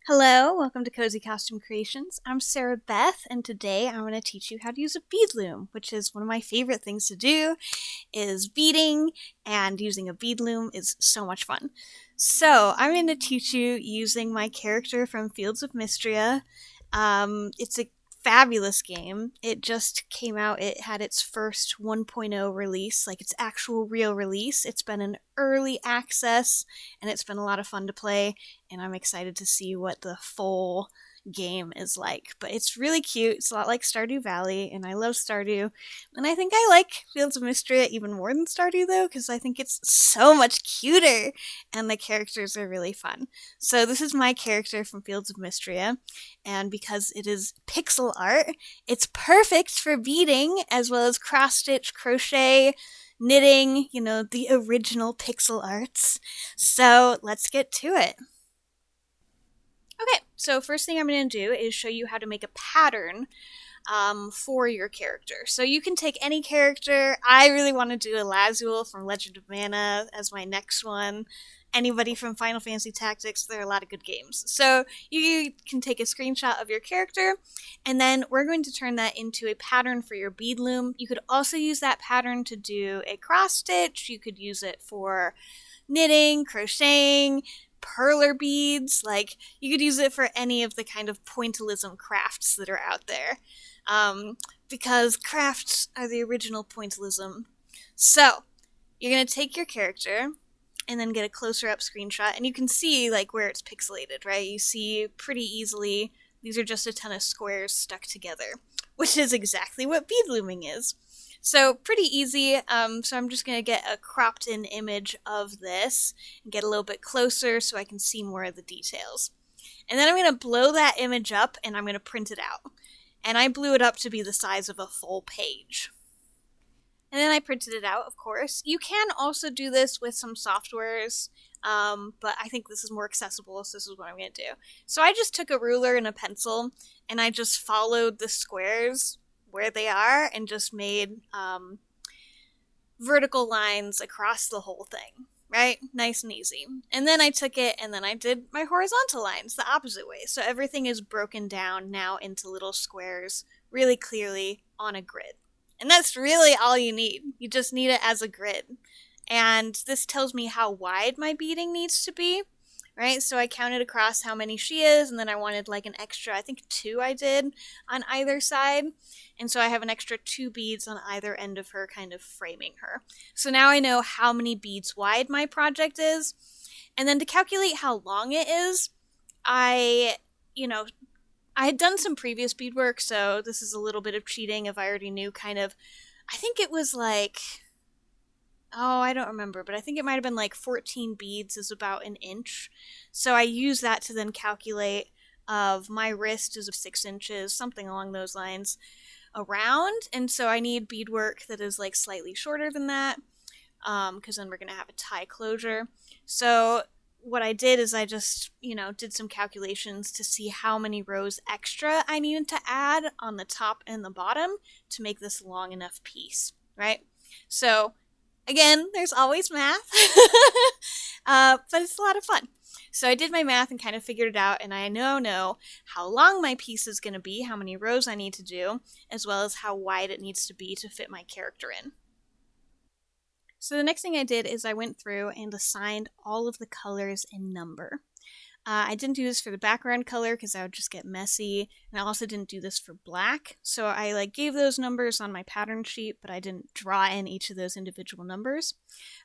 Hello, welcome to Cozy Costume Creations. I'm Sarah Beth, and today I'm going to teach you how to use a bead loom, which is one of my favorite things to do, is beading, and using a bead loom is so much fun. So I'm going to teach you using my character from Fields of Mistria. It's a fabulous game. It just came out. It had its first 1.0 release, like its actual real release. It's been an early access, and it's been a lot of fun to play, and I'm excited to see what the full game is like. But it's really cute. It's a lot like Stardew Valley, and I love Stardew. And I think I like Fields of Mistria even more than Stardew, though, because I think it's so much cuter, and the characters are really fun. So this is my character from Fields of Mistria, and because it is pixel art, it's perfect for beading, as well as cross-stitch, crochet, knitting, the original pixel arts. So let's get to it. Okay, so first thing I'm going to do is show you how to make a pattern for your character. So you can take any character. I really want to do a Lazul from Legend of Mana as my next one. Anybody from Final Fantasy Tactics, there are a lot of good games. So you can take a screenshot of your character, and then we're going to turn that into a pattern for your bead loom. You could also use that pattern to do a cross stitch. You could use it for knitting, crocheting, perler beads. Like, you could use it for any of the kind of pointillism crafts that are out there. Because crafts are the original pointillism. So, you're going to take your character and then get a closer up screenshot, and you can see like where it's pixelated, right? You see pretty easily these are just a ton of squares stuck together, which is exactly what bead looming is. So pretty easy. So I'm just going to get a cropped in image of this and get a little bit closer so I can see more of the details. And then I'm going to blow that image up and I'm going to print it out. And I blew it up to be the size of a full page. And then I printed it out, of course. You can also do this with some softwares, but I think this is more accessible, so this is what I'm going to do. So I just took a ruler and a pencil, and I just followed the squares where they are and just made vertical lines across the whole thing, right? Nice and easy. And then I took it and then I did my horizontal lines the opposite way. So everything is broken down now into little squares really clearly on a grid. And that's really all you need. You just need it as a grid. And this tells me how wide my beading needs to be, right? So I counted across how many she is, and then I wanted like an extra, I think 2 I did on either side. And so I have an extra 2 beads on either end of her, kind of framing her. So now I know how many beads wide my project is. And then to calculate how long it is, I had done some previous beadwork, so this is a little bit of cheating if I already knew kind of, I think it was like, I don't remember, but I think it might have been like 14 beads is about an inch. So I use that to then calculate of my wrist is 6 inches, something along those lines around. And so I need beadwork that is like slightly shorter than that, because then we're going to have a tie closure. So what I did is I just, did some calculations to see how many rows extra I needed to add on the top and the bottom to make this long enough piece, right? So, again, there's always math, but it's a lot of fun. So I did my math and kind of figured it out, and I now know how long my piece is going to be, how many rows I need to do, as well as how wide it needs to be to fit my character in. So the next thing I did is I went through and assigned all of the colors in number. I didn't do this for the background color because that would just get messy, and I also didn't do this for black. So I gave those numbers on my pattern sheet, but I didn't draw in each of those individual numbers.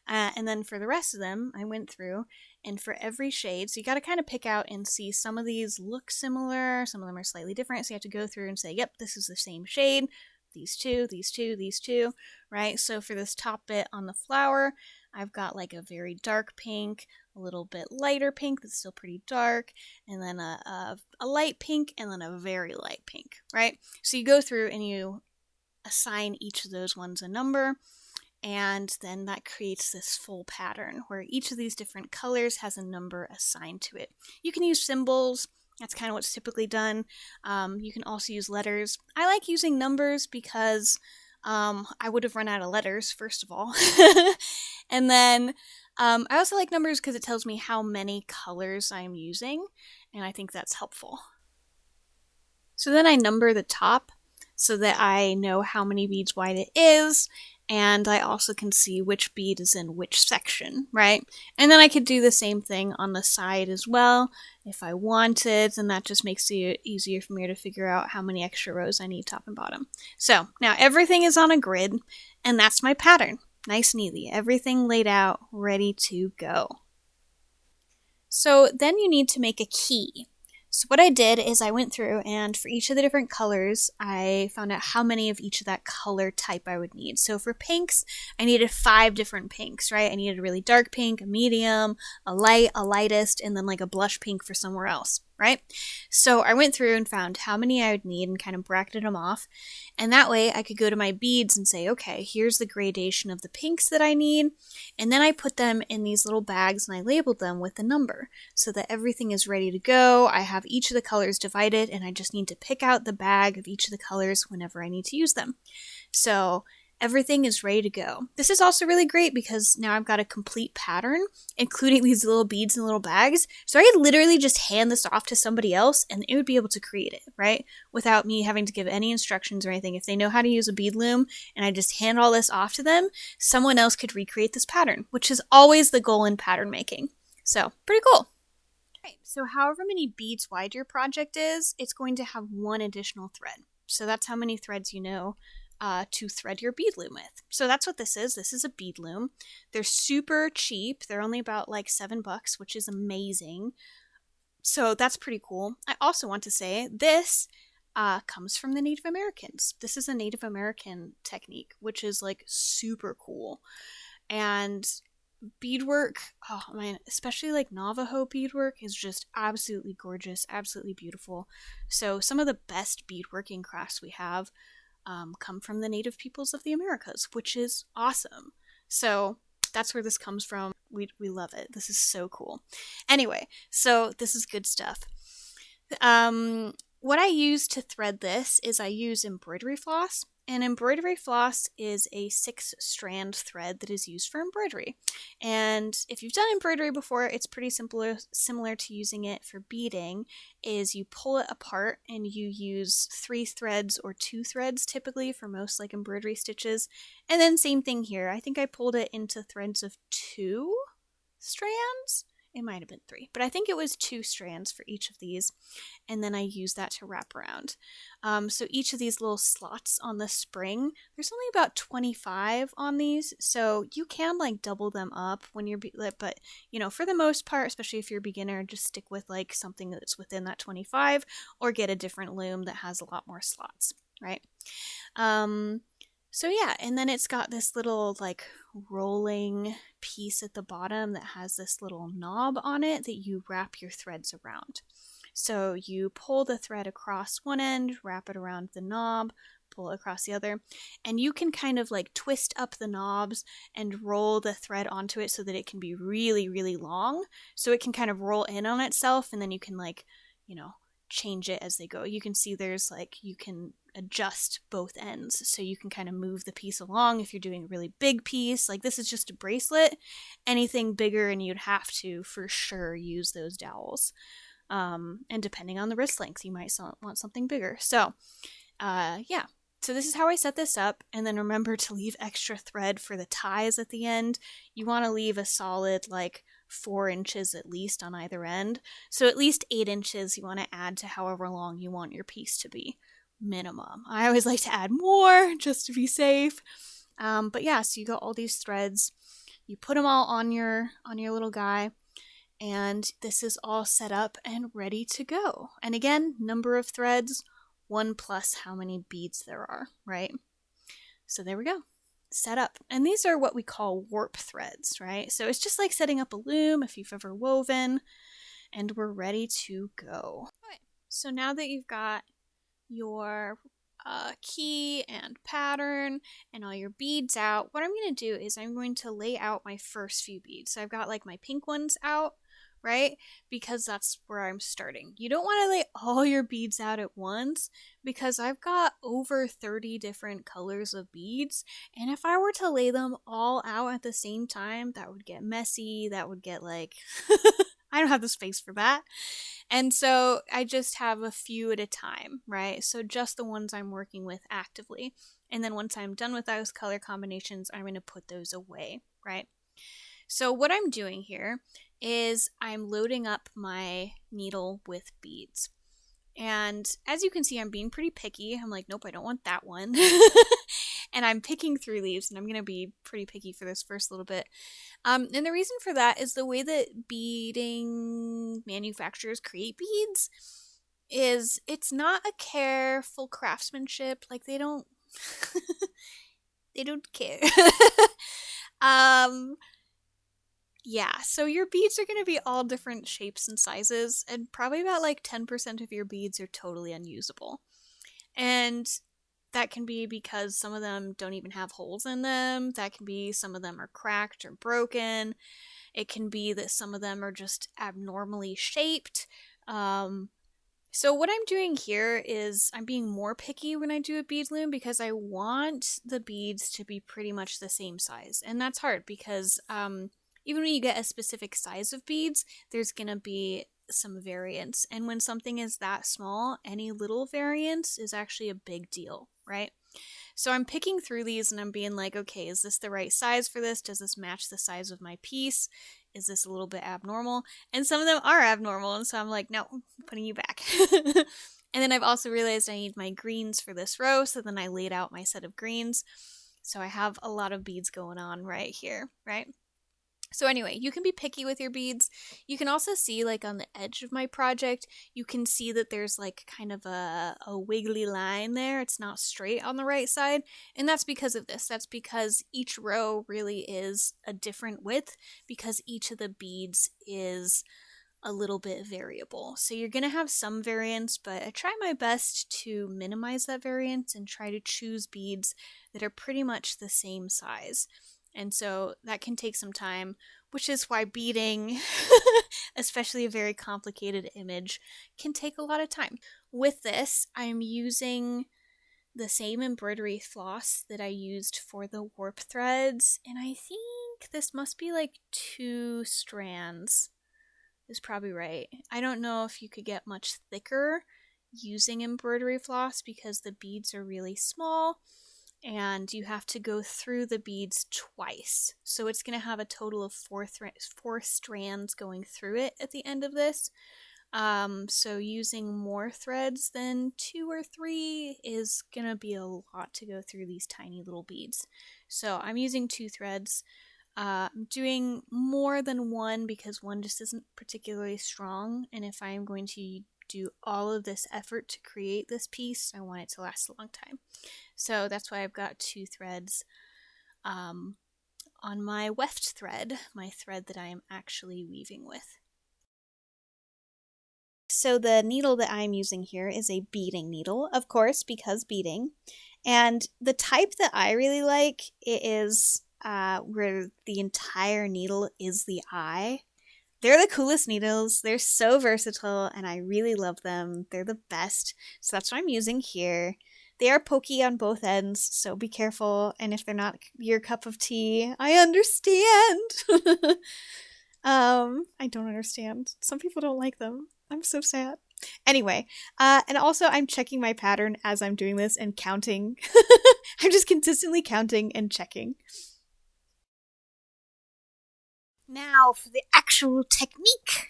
And then for the rest of them, I went through, and for every shade, so you got to kind of pick out and see some of these look similar, some of them are slightly different, so you have to go through and say, yep, this is the same shade. These two, these two, these two, right? So for this top bit on the flower, I've got like a very dark pink, a little bit lighter pink that's still pretty dark, and then a light pink, and then a very light pink, right? So you go through and you assign each of those ones a number, and then that creates this full pattern where each of these different colors has a number assigned to it. You can use symbols. That's kind of what's typically done. You can also use letters. I like using numbers because I would have run out of letters, first of all. And then I also like numbers because it tells me how many colors I'm using. and I think that's helpful. So then I number the top so that I know how many beads wide it is, and I also can see which bead is in which section, right? And then I could do the same thing on the side as well if I wanted, and that just makes it easier for me to figure out how many extra rows I need top and bottom. So now everything is on a grid, and that's my pattern. Nice and easy. Everything laid out, ready to go. So then you need to make a key. So what I did is I went through, and for each of the different colors, I found out how many of each of that color type I would need. So for pinks, I needed 5 different pinks, right? I needed a really dark pink, a medium, a light, a lightest, and then like a blush pink for somewhere else, right? So I went through and found how many I would need and kind of bracketed them off. And that way I could go to my beads and say, okay, here's the gradation of the pinks that I need. And then I put them in these little bags and I labeled them with the number so that everything is ready to go. I have each of the colors divided, and I just need to pick out the bag of each of the colors whenever I need to use them. So everything is ready to go. This is also really great because now I've got a complete pattern, including these little beads in little bags. So I could literally just hand this off to somebody else and it would be able to create it, right? Without me having to give any instructions or anything. If they know how to use a bead loom and I just hand all this off to them, someone else could recreate this pattern, which is always the goal in pattern making. So pretty cool. Okay, so however many beads wide your project is, it's going to have 1 additional thread. So that's how many threads you know to thread your bead loom with. So that's what this is. This is a bead loom. They're super cheap. They're only about like $7, which is amazing. So that's pretty cool. I also want to say this comes from the Native Americans. This is a Native American technique, which is like super cool. And beadwork, oh man, especially like Navajo beadwork is just absolutely gorgeous, absolutely beautiful. So some of the best beadworking crafts we have come from the native peoples of the Americas, which is awesome. So that's where this comes from. We love it. This is so cool. Anyway, so this is good stuff. What I use to thread this is I use embroidery floss. And embroidery floss is a 6-strand thread that is used for embroidery. And if you've done embroidery before, it's pretty similar to using it for beading, is you pull it apart and you use 3 threads or 2 threads typically for most like embroidery stitches. And then same thing here. I think I pulled it into threads of 2 strands. It might have been 3, but I think it was 2 strands for each of these, and then I used that to wrap around. So each of these little slots on the spring, there's only about 25 on these, so you can like double them up when you're, but you know, for the most part, especially if you're a beginner, just stick with like something that's within that 25, or get a different loom that has a lot more slots, right? So yeah, and then it's got this little like rolling piece at the bottom that has this little knob on it that you wrap your threads around. So you pull the thread across one end, wrap it around the knob, pull it across the other, and you can kind of like twist up the knobs and roll the thread onto it so that it can be really, really long. So it can kind of roll in on itself, and then you can like, you know, change it as they go. You can see there's like, you can adjust both ends, so you can kind of move the piece along if you're doing a really big piece. Like this is just a bracelet. Anything bigger and you'd have to for sure use those dowels. And depending on the wrist length, you might want something bigger. So yeah, so this is how I set this up. And then remember to leave extra thread for the ties at the end. You want to leave a solid like 4 inches at least on either end. So at least 8 inches you want to add to however long you want your piece to be. Minimum. I always like to add more just to be safe. But yeah, so you got all these threads, you put them all on your little guy, and this is all set up and ready to go. And again, number of threads, 1 plus how many beads there are, right? So there we go. Set up. And these are what we call warp threads, right? So it's just like setting up a loom if you've ever woven, and we're ready to go. Okay. So now that you've got your key and pattern and all your beads out, what I'm going to do is I'm going to lay out my first few beads. So I've got like my pink ones out, right? Because that's where I'm starting. You don't want to lay all your beads out at once because I've got over 30 different colors of beads, and if I were to lay them all out at the same time, that would get messy. That would get like I don't have the space for that. And so I just have a few at a time, right? So just the ones I'm working with actively. And then once I'm done with those color combinations, I'm going to put those away, right? So what I'm doing here is I'm loading up my needle with beads. And as you can see, I'm being pretty picky. I'm like, nope, I don't want that one. And I'm picking through leaves, and I'm going to be pretty picky for this first little bit. And the reason for that is the way that beading manufacturers create beads is it's not a careful craftsmanship. Like they don't they don't care. Yeah, so your beads are going to be all different shapes and sizes, and probably about like 10% of your beads are totally unusable. And that can be because some of them don't even have holes in them. That can be some of them are cracked or broken. It can be that some of them are just abnormally shaped. So what I'm doing here is I'm being more picky when I do a bead loom because I want the beads to be pretty much the same size. And that's hard because even when you get a specific size of beads, there's going to be some variance. And when something is that small, any little variance is actually a big deal, right? So I'm picking through these and I'm being like, okay, is this the right size for this? Does this match the size of my piece? Is this a little bit abnormal? And some of them are abnormal, and so I'm like, no, I'm putting you back. And then I've also realized I need my greens for this row, so then I laid out my set of greens. So I have a lot of beads going on right here, right? So anyway, you can be picky with your beads. You can also see like on the edge of my project, you can see that there's like kind of a wiggly line there. It's not straight on the right side. And that's because of this. That's because each row really is a different width because each of the beads is a little bit variable. So you're going to have some variance, but I try my best to minimize that variance and try to choose beads that are pretty much the same size. And so that can take some time, which is why beading, especially a very complicated image, can take a lot of time. With this, I'm using the same embroidery floss that I used for the warp threads, and I think this must be like 2 strands is probably right. I don't know if you could get much thicker using embroidery floss because the beads are really small. And you have to go through the beads twice. So it's going to have a total of 4 strands going through it at the end of this. So using more threads than 2 or 3 is going to be a lot to go through these tiny little beads. So I'm using 2 threads. I'm doing more than 1 because 1 just isn't particularly strong. And if I'm going to do all of this effort to create this piece, I want it to last a long time. So that's why I've got 2 threads on my weft thread, my thread that I am actually weaving with. So the needle that I'm using here is a beading needle, of course, because beading. And the type that I really like is where the entire needle is the eye. They're the coolest needles. They're so versatile, and I really love them. They're the best. So that's what I'm using here. They are pokey on both ends, so be careful. And if they're not your cup of tea, I understand. I don't understand. Some people don't like them. I'm so sad. Anyway, and also I'm checking my pattern as I'm doing this and counting. I'm just consistently counting and checking. Now for the actual technique.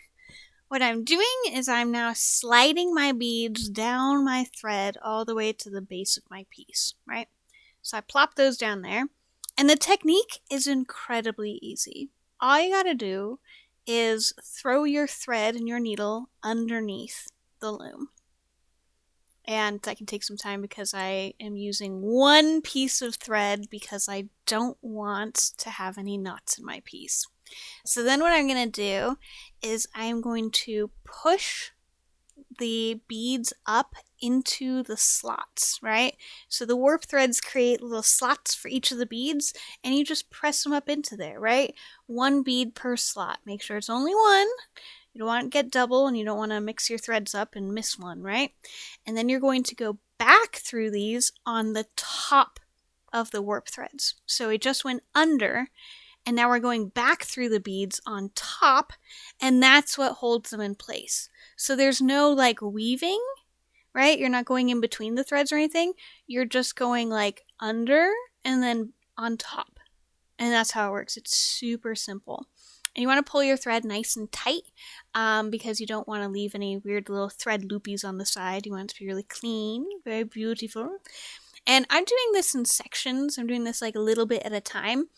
What I'm doing is I'm now sliding my beads down my thread all the way to the base of my piece, right? So I plop those down there. And the technique is incredibly easy. All you gotta do is throw your thread and your needle underneath the loom. And that can take some time because I am using 1 piece of thread because I don't want to have any knots in my piece. So then what I'm going to do is I'm going to push the beads up into the slots, right? So the warp threads create little slots for each of the beads, and you just press them up into there, right? 1 bead per slot. Make sure it's only 1. You don't want to get double, and you don't want to mix your threads up and miss one, right? And then you're going to go back through these on the top of the warp threads. So it just went under, And now we're going back through the beads on top, and that's what holds them in place. So there's no like weaving, right? You're not going in between the threads or anything. You're just going like under and then on top. And that's how it works. It's super simple. And you want to pull your thread nice and tight because you don't want to leave any weird little thread loopies on the side. You want it to be really clean, very beautiful. And I'm doing this in sections. I'm doing this like a little bit at a time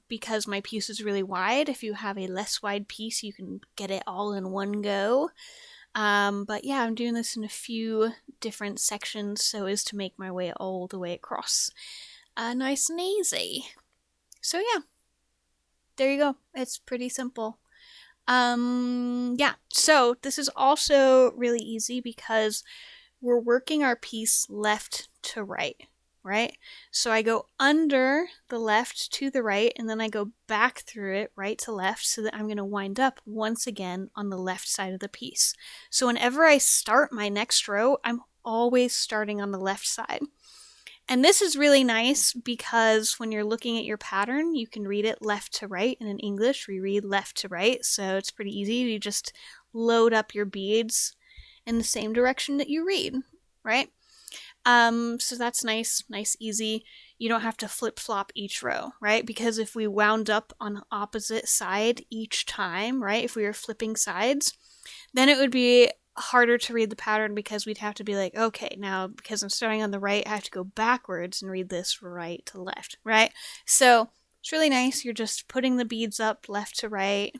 because my piece is really wide. If you have a less wide piece, you can get it all in one go. But yeah, I'm doing this in a few different sections so as to make my way all the way across. Nice and easy. So yeah, there you go. It's pretty simple. Yeah, so this is also really easy because we're working our piece left to right, right? So I go under the left to the right, and then I go back through it right to left so that I'm going to wind up once again on the left side of the piece. So whenever I start my next row, I'm always starting on the left side. And this is really nice because when you're looking at your pattern, you can read it left to right. And in English, we read left to right. So it's pretty easy. You just load up your beads in the same direction that you read, right? So that's nice, easy. You don't have to flip-flop each row, right? Because if we wound up on the opposite side each time, right? If we were flipping sides, then it would be harder to read the pattern because we'd have to be like, okay, now because I'm starting on the right, I have to go backwards and read this right to left, right? So it's really nice. You're just putting the beads up left to right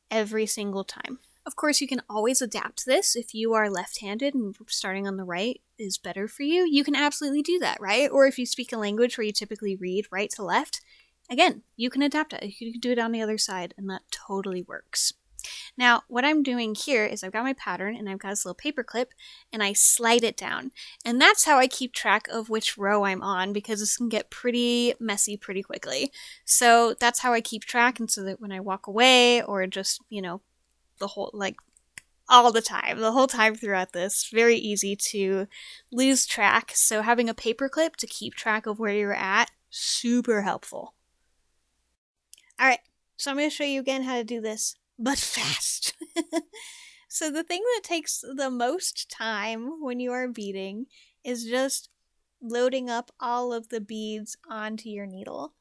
every single time. Of course, you can always adapt this. If you are left-handed and starting on the right is better for you, you can absolutely do that, right? Or if you speak a language where you typically read right to left, again, you can adapt it. You can do it on the other side, and that totally works. Now, what I'm doing here is I've got my pattern and I've got this little paper clip and I slide it down. And that's how I keep track of which row I'm on because this can get pretty messy pretty quickly. So that's how I keep track, and so that when I walk away or just, the whole, like, all the time, the whole time throughout this, very easy to lose track. So having a paper clip to keep track of where you're at, super helpful. All right, so I'm going to show you again how to do this, but fast. So the thing that takes the most time when you are beading is just loading up all of the beads onto your needle.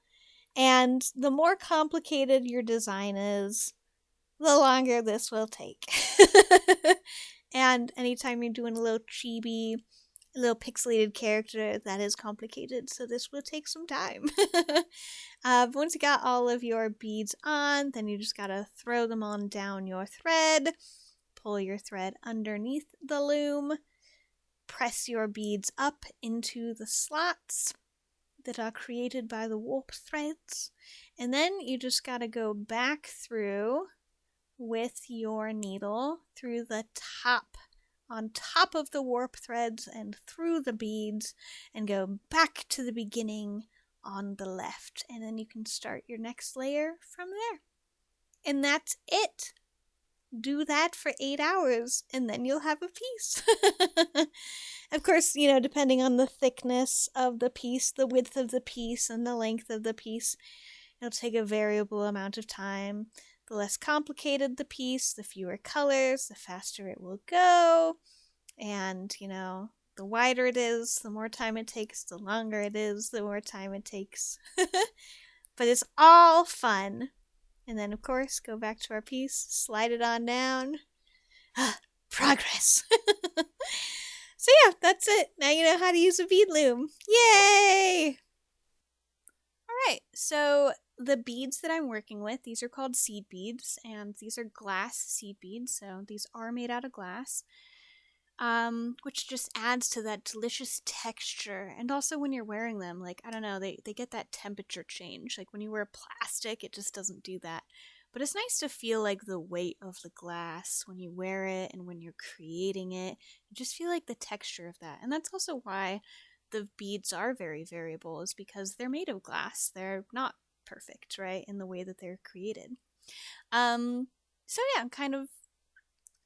And the more complicated your design is, the longer this will take. And anytime you're doing a little chibi, a little pixelated character, that is complicated, so this will take some time. But once you got all of your beads on, then you just gotta throw them on down your thread, pull your thread underneath the loom, press your beads up into the slots that are created by the warp threads, and then you just gotta go back through with your needle through the top, on top of the warp threads and through the beads, and go back to the beginning on the left, and then you can start your next layer from there. And that's it. Do that for 8 hours and then you'll have a piece. Of course, depending on the thickness of the piece, the width of the piece, and the length of the piece, it'll take a variable amount of time. The less complicated the piece, the fewer colors, the faster it will go. And, the wider it is, the more time it takes, the longer it is, the more time it takes. But it's all fun. And then, of course, go back to our piece, slide it on down. Progress! So yeah, that's it. Now you know how to use a bead loom. Yay! Alright, so the beads that I'm working with, these are called seed beads, and these are glass seed beads, so these are made out of glass, which just adds to that delicious texture. And also when you're wearing them, I don't know, they get that temperature change. Like when you wear plastic, it just doesn't do that. But it's nice to feel like the weight of the glass when you wear it and when you're creating it. You just feel like the texture of that. And that's also why the beads are very variable, is because they're made of glass. They're not perfect, right, in the way that they're created. So yeah, kind of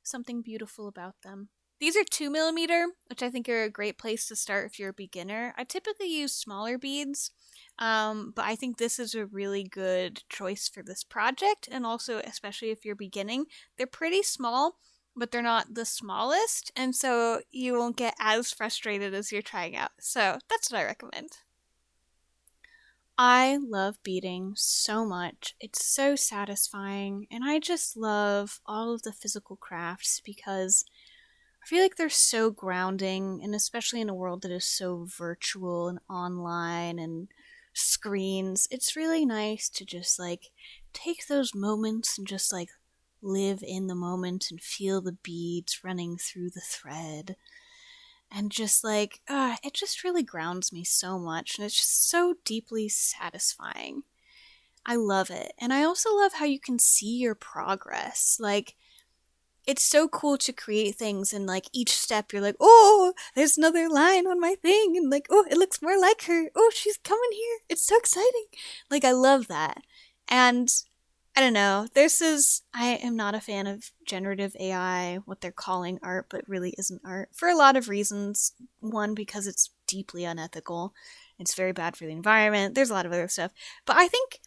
something beautiful about them. These are 2mm, which I think are a great place to start if you're a beginner. I typically use smaller beads, but I think this is a really good choice for this project, and also especially if you're beginning. They're pretty small, but they're not the smallest, and so you won't get as frustrated as you're trying out. So that's what I recommend. I love beading so much. It's so satisfying, and I just love all of the physical crafts because I feel like they're so grounding, and especially in a world that is so virtual and online and screens, it's really nice to just like take those moments and just like live in the moment and feel the beads running through the thread. And just like, it just really grounds me so much, and it's just so deeply satisfying. I love it. And I also love how you can see your progress. Like, it's so cool to create things, and like each step you're like, oh, there's another line on my thing, and like, oh, it looks more like her, oh, she's coming here, it's so exciting. Like, I love that. And I don't know, I am not a fan of generative AI, what they're calling art but really isn't art, for a lot of reasons. One, because it's deeply unethical, it's very bad for the environment, there's a lot of other stuff, but I think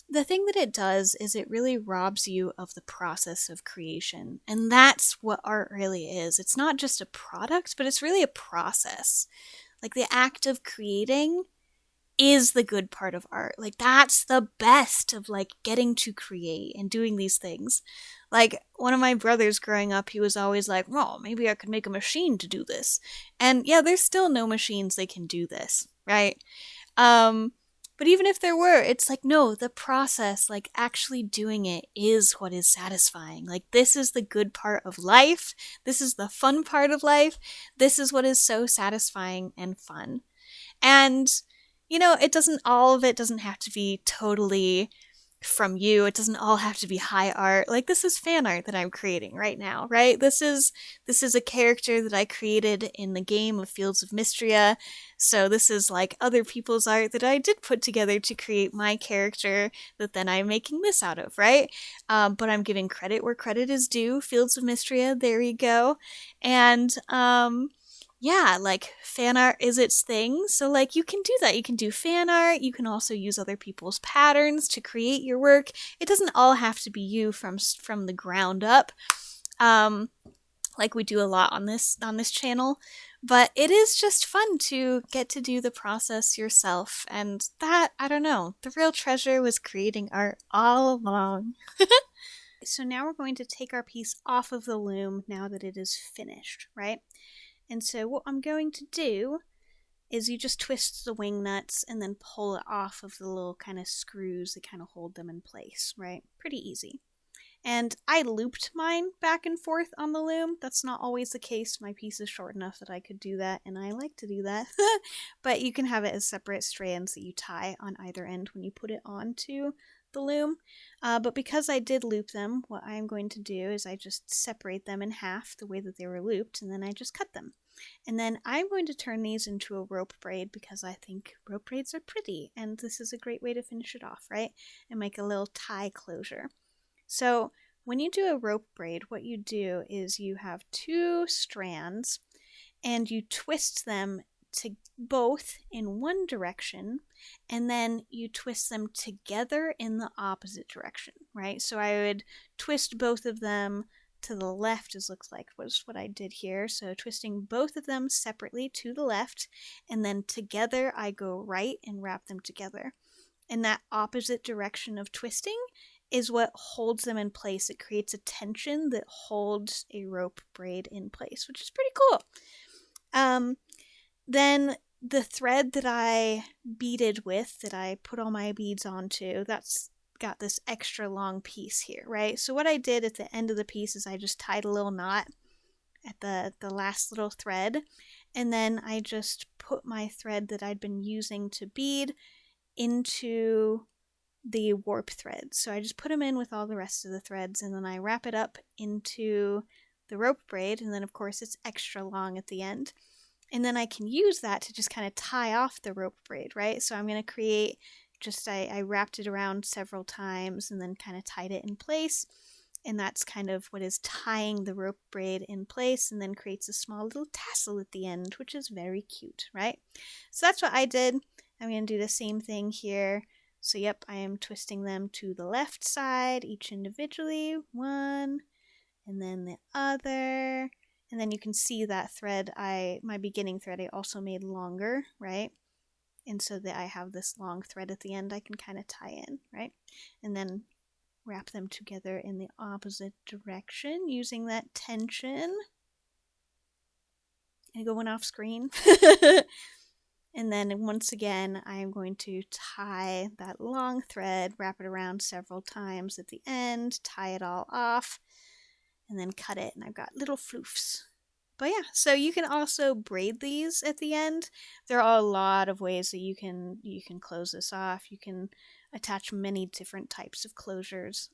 the thing that it does is it really robs you of the process of creation. And that's what art really is. It's not just a product, but it's really a process. Like, the act of creating is the good part of art. Like, that's the best of like getting to create and doing these things. Like, one of my brothers growing up, he was always like, well, maybe I could make a machine to do this. And yeah, there's still no machines that can do this, right? Um, but even if there were, it's like, no, the process, like actually doing it, is what is satisfying. Like, this is the good part of life. This is the fun part of life. This is what is so satisfying and fun. And, all of it doesn't have to be totally from you. It doesn't all have to be high art. Like, this is fan art that I'm creating right now, right? This is a character that I created in the game of Fields of Mistria. So this is like other people's art that I did put together to create my character that then I'm making this out of, right? But I'm giving credit where credit is due. Fields of Mistria, there you go. And yeah, like, fan art is its thing. So like, you can do that. You can do fan art. You can also use other people's patterns to create your work. It doesn't all have to be you from the ground up. Like we do a lot on this channel, but it is just fun to get to do the process yourself. And that, I don't know, the real treasure was creating art all along. So now we're going to take our piece off of the loom now that it is finished, right? And so what I'm going to do is you just twist the wing nuts and then pull it off of the little kind of screws that kind of hold them in place, right? Pretty easy. And I looped mine back and forth on the loom. That's not always the case. My piece is short enough that I could do that, and I like to do that. But you can have it as separate strands that you tie on either end when you put it onto the loom. But because I did loop them, what I'm going to do is I just separate them in half the way that they were looped, and then I just cut them. And then I'm going to turn these into a rope braid because I think rope braids are pretty, and this is a great way to finish it off, right? And make a little tie closure. So when you do a rope braid, what you do is you have two strands and you twist them to both in one direction, and then you twist them together in the opposite direction, right? So I would twist both of them to the left, as looks like was what I did here. So twisting both of them separately to the left, and then together I go right and wrap them together. And that opposite direction of twisting is what holds them in place. It creates a tension that holds a rope braid in place, which is pretty cool. Then the thread that I beaded with, that I put all my beads onto, that's got this extra long piece here, right? So what I did at the end of the piece is I just tied a little knot at the last little thread, and then I just put my thread that I'd been using to bead into the warp thread. So I just put them in with all the rest of the threads, and then I wrap it up into the rope braid, and then of course it's extra long at the end. And then I can use that to just kind of tie off the rope braid, right? So I'm going to create I wrapped it around several times and then kind of tied it in place. And that's kind of what is tying the rope braid in place, and then creates a small little tassel at the end, which is very cute, right? So that's what I did. I'm going to do the same thing here. So yep, I am twisting them to the left side, each individually, one, and then the other. And then you can see that thread, my beginning thread, I also made longer, right? And so that I have this long thread at the end I can kind of tie in, right? And then wrap them together in the opposite direction using that tension. And going off screen. And then once again, I am going to tie that long thread, wrap it around several times at the end, tie it all off, and then cut it. And I've got little floofs. But yeah, so you can also braid these at the end. There are a lot of ways that you can close this off. You can attach many different types of closures.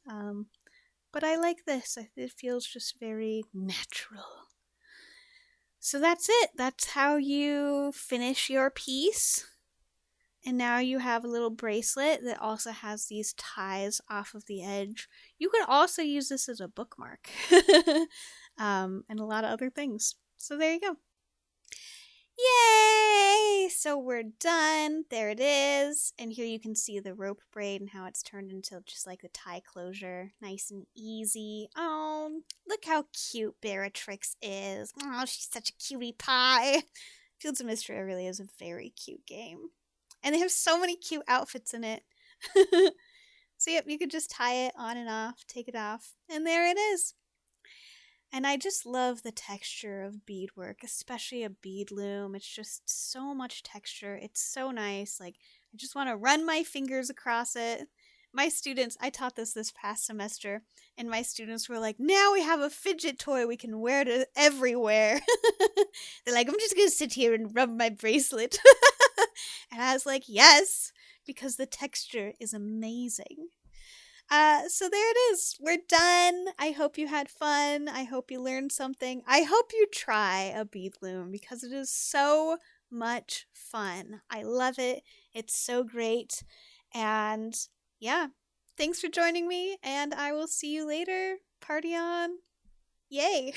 But I like this. It feels just very natural. So that's it. That's how you finish your piece. And now you have a little bracelet that also has these ties off of the edge. You could also use this as a bookmark. And a lot of other things. So there you go. Yay! So we're done. There it is. And here you can see the rope braid and how it's turned into just like the tie closure. Nice and easy. Oh, look how cute Beatrix is. Oh, she's such a cutie pie. Fields of Mistria really is a very cute game. And they have so many cute outfits in it. So yep, you could just tie it on and off, take it off, and there it is. And I just love the texture of beadwork, especially a bead loom. It's just so much texture. It's so nice. Like, I just want to run my fingers across it. My students, I taught this past semester, and my students were like, now we have a fidget toy we can wear to everywhere. They're like, I'm just going to sit here and rub my bracelet. And I was like, yes, because the texture is amazing. So there it is. We're done. I hope you had fun. I hope you learned something. I hope you try a bead loom because it is so much fun. I love it. It's so great. And yeah, thanks for joining me, and I will see you later. Party on. Yay.